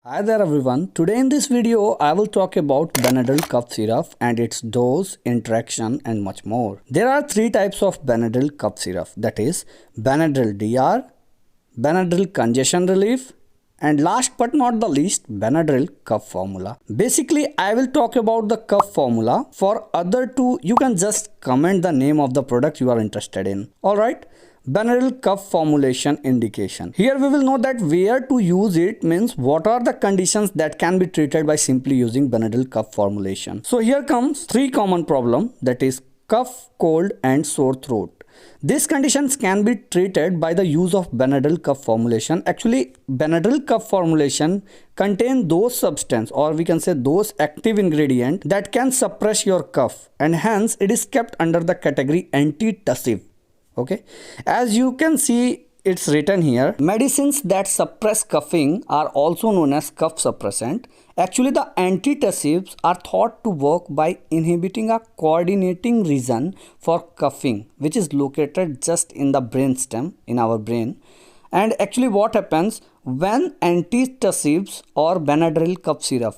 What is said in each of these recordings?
Hi there everyone. Today in this video I will talk about Benadryl cough syrup and its dose, interaction and much more. There are three types of Benadryl cough syrup, that is Benadryl DR, Benadryl congestion relief and last but not the least Benadryl cough formula. Basically I will talk about the cough formula. For other two you can just comment the name of the product you are interested in. Alright. Benadryl cough formulation indication. Here we will know that where to use it means what are the conditions that can be treated by simply using Benadryl cough formulation. So here comes three common problem, that is cough, cold and sore throat. These conditions can be treated by the use of Benadryl cough formulation. Actually Benadryl cough formulation contain those substance or we can say those active ingredient that can suppress your cough and hence it is kept under the category antitussive. Okay, as you can see it's written here, medicines that suppress coughing are also known as cough suppressant. Actually the antitussives are thought to work by inhibiting a coordinating region for coughing which is located just in the brainstem in our brain. And actually what happens when antitussives or Benadryl cough syrup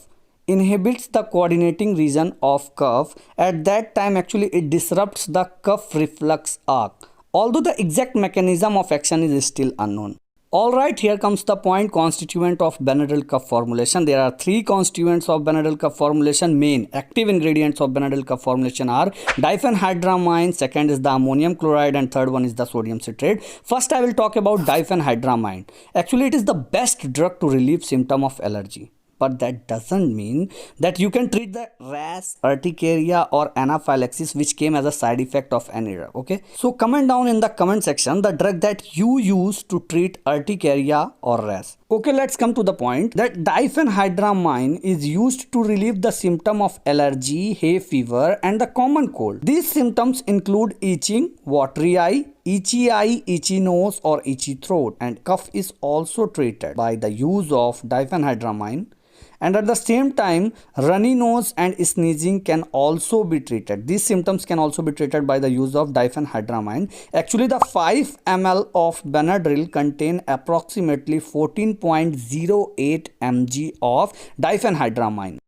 inhibits the coordinating region of cough, at that time actually it disrupts the cough reflex arc, although the exact mechanism of action is still unknown. Alright, here comes the point, constituent of Benadryl cough formulation. There are three constituents of Benadryl cough formulation. Main active ingredients of Benadryl cough formulation are diphenhydramine, second is the ammonium chloride and third one is the sodium citrate. First I will talk about diphenhydramine. Actually it is the best drug to relieve symptom of allergy. But that doesn't mean that you can treat the rash, urticaria or anaphylaxis which came as a side effect of any drug. Okay, so comment down in the comment section the drug that you use to treat urticaria or rash. Okay, let's come to the point that diphenhydramine is used to relieve the symptom of allergy, hay fever and the common cold. These symptoms include itching, watery eye, itchy nose or itchy throat, and cough is also treated by the use of diphenhydramine. And at the same time runny nose and sneezing can also be treated. These symptoms can also be treated by the use of diphenhydramine. Actually the 5 ml of Benadryl contain approximately 14.08 mg of diphenhydramine.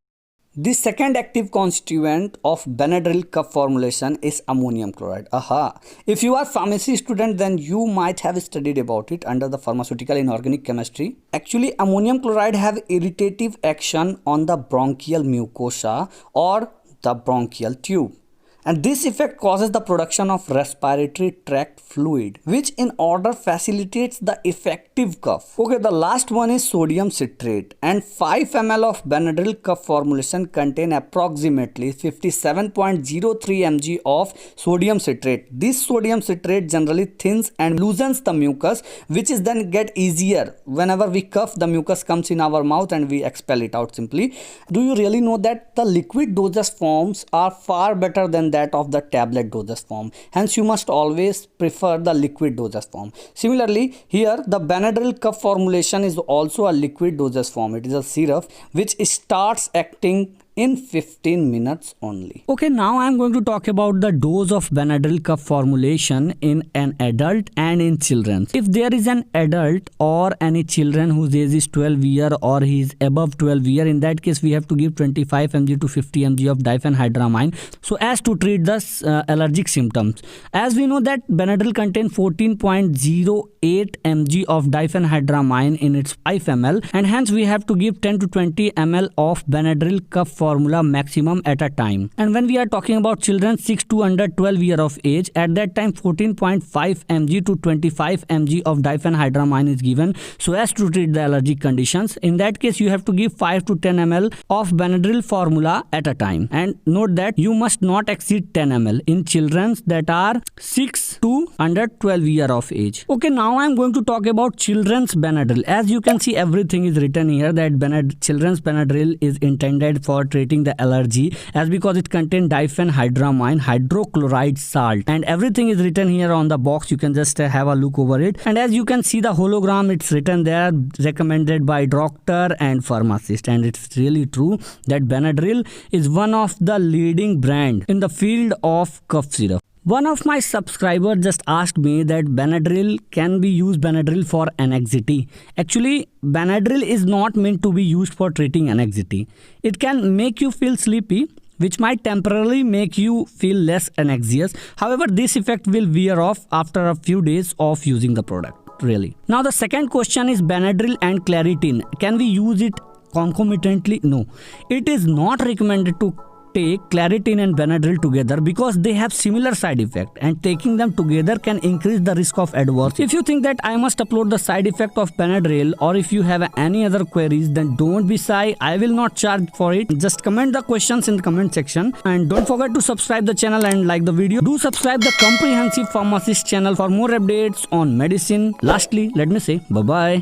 The second active constituent of Benadryl cough formulation is ammonium chloride. Aha! If you are pharmacy student then you might have studied about it under the pharmaceutical inorganic chemistry. Actually ammonium chloride have irritative action on the bronchial mucosa or the bronchial tube. And this effect causes the production of respiratory tract fluid which in order facilitates the effective cough. Okay, the last one is sodium citrate, and 5 ml of Benadryl cough formulation contain approximately 57.03 mg of sodium citrate. This sodium citrate generally thins and loosens the mucus which is then get easier. Whenever we cough the mucus comes in our mouth and we expel it out simply. Do you really know that the liquid dosage forms are far better than that of the tablet dosage form, hence you must always prefer the liquid dosage form. Similarly here the Benadryl cough formulation is also a liquid dosage form. It is a syrup which starts acting in 15 minutes only. Okay, now I am going to talk about the dose of Benadryl cough formulation in an adult and in children. If there is an adult or any children whose age is 12 year or he is above 12 year, in that case we have to give 25 mg to 50 mg of diphenhydramine so as to treat the allergic symptoms. As we know that Benadryl contain 14.08 mg of diphenhydramine in its 5 ml and hence we have to give 10 to 20 ml of Benadryl cough formula maximum at a time. And when we are talking about children 6 to under 12 year of age, at that time 14.5 mg to 25 mg of diphenhydramine is given so as to treat the allergic conditions. In that case you have to give 5 to 10 ml of Benadryl formula at a time, and note that you must not exceed 10 ml in children that are 6 to under 12 year of age. Okay, now I am going to talk about children's Benadryl. As you can see everything is written here that children's Benadryl is intended for treating the allergy as because it contains diphenhydramine hydrochloride salt, and everything is written here on the box. You can just have a look over it, and as you can see the hologram, it's written there recommended by doctor and pharmacist, and it's really true that Benadryl is one of the leading brand in the field of cough syrup. One of my subscribers just asked me that Benadryl can be used Benadryl for anxiety. Actually, Benadryl is not meant to be used for treating anxiety. It can make you feel sleepy, which might temporarily make you feel less anxious. However, this effect will wear off after a few days of using the product. Really. Now the second question is Benadryl and Claritin. Can we use it concomitantly? No. It is not recommended to take Claritin and Benadryl together because they have similar side effect, and taking them together can increase the risk of adverse. If you think that I must upload the side effect of Benadryl, or if you have any other queries, then don't be shy. I will not charge for it. Just comment the questions in the comment section, and don't forget to subscribe the channel and like the video. Do subscribe the Comprehensive Pharmacist channel for more updates on medicine. Lastly, let me say bye bye.